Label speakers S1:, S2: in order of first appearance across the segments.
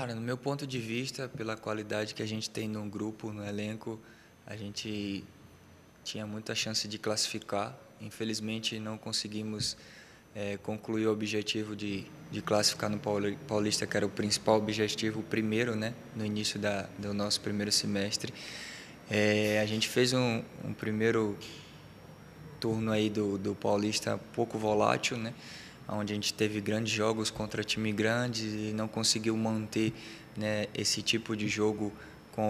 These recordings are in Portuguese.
S1: Cara, no meu ponto de vista, pela qualidade que a gente tem no grupo, no elenco, a gente tinha muita chance de classificar. Infelizmente, não conseguimos concluir o objetivo de classificar no Paulista, que era o principal objetivo, o primeiro, né, no início do nosso primeiro semestre. A gente fez um primeiro turno aí do Paulista pouco volátil, né? Onde a gente teve grandes jogos contra time grandes e não conseguiu manter, né, esse tipo de jogo com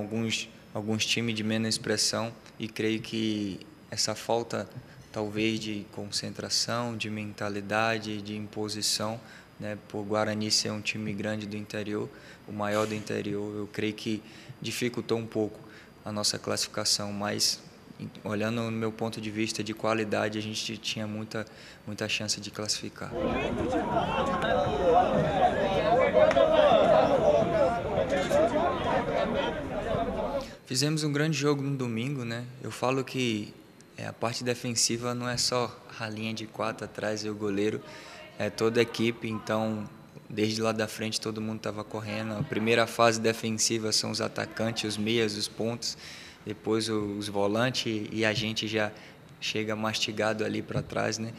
S1: alguns times de menos expressão, e creio que essa falta talvez de concentração, de mentalidade, de imposição, né, por Guarani ser um time grande do interior, o maior do interior, eu creio que dificultou um pouco a nossa classificação, mas olhando no meu ponto de vista de qualidade, a gente tinha muita chance de classificar. Fizemos um grande jogo no domingo, né? Eu falo que a parte defensiva não é só a linha de 4 atrás e o goleiro, é toda a equipe, então desde lá da frente todo mundo estava correndo. A primeira fase defensiva são os atacantes, os meias, os pontos, depois os volantes, e a gente já chega mastigado ali para trás, né?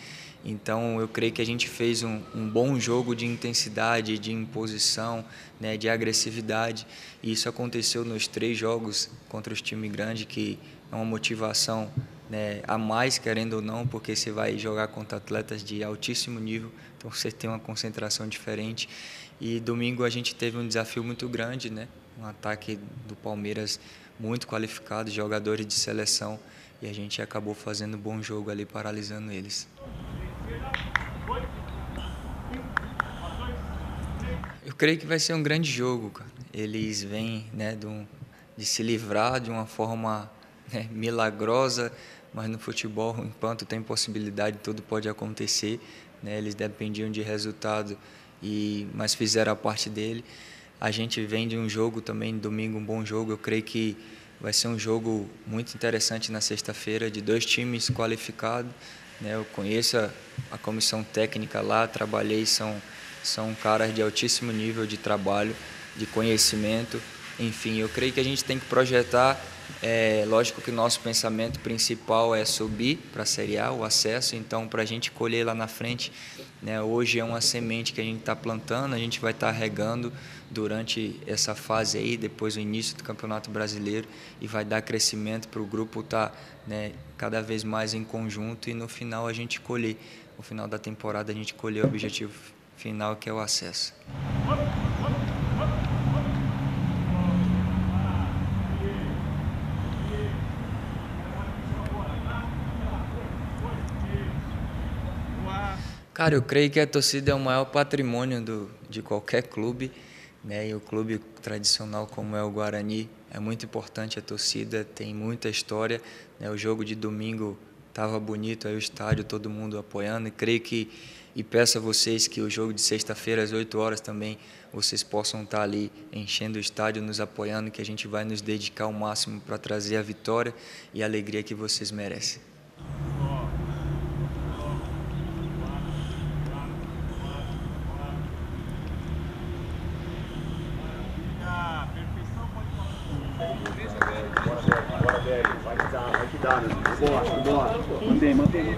S1: Então eu creio que a gente fez um bom jogo de intensidade, de imposição, né, de agressividade, e isso aconteceu nos 3 jogos contra os times grandes, que é uma motivação, né, a mais, querendo ou não, porque você vai jogar contra atletas de altíssimo nível, então você tem uma concentração diferente. E domingo a gente teve um desafio muito grande, né? Um ataque do Palmeiras muito qualificado, jogadores de seleção, e a gente acabou fazendo um bom jogo ali, paralisando eles. Eu creio que vai ser um grande jogo, cara. Eles vêm, né, de se livrar de uma forma, né, milagrosa, mas no futebol, enquanto tem possibilidade, tudo pode acontecer, né? Eles dependiam de resultado, mas fizeram a parte dele. A gente vem de um jogo também, domingo, um bom jogo. Eu creio que vai ser um jogo muito interessante na sexta-feira, de 2 times qualificados, né? Eu conheço a comissão técnica lá, trabalhei, são caras de altíssimo nível de trabalho, de conhecimento. Enfim, eu creio que a gente tem que projetar. Lógico que o nosso pensamento principal é subir para a Série A, o acesso. Então, para a gente colher lá na frente, né, hoje é uma semente que a gente está plantando, a gente vai estar regando durante essa fase aí, depois do início do Campeonato Brasileiro, e vai dar crescimento para o grupo estar, né, cada vez mais em conjunto, e no final a gente colher, no final da temporada a gente colher o objetivo final, que é o acesso. Cara, eu creio que a torcida é o maior patrimônio de qualquer clube, né? E o clube tradicional como é o Guarani, é muito importante a torcida, tem muita história, né? O jogo de domingo estava bonito, aí o estádio, todo mundo apoiando, e peço a vocês que o jogo de sexta-feira às 8 horas também vocês possam estar ali enchendo o estádio, nos apoiando, que a gente vai nos dedicar ao máximo para trazer a vitória e a alegria que vocês merecem.
S2: Bora, velho. Vai que dá, né? Bora. Mantém.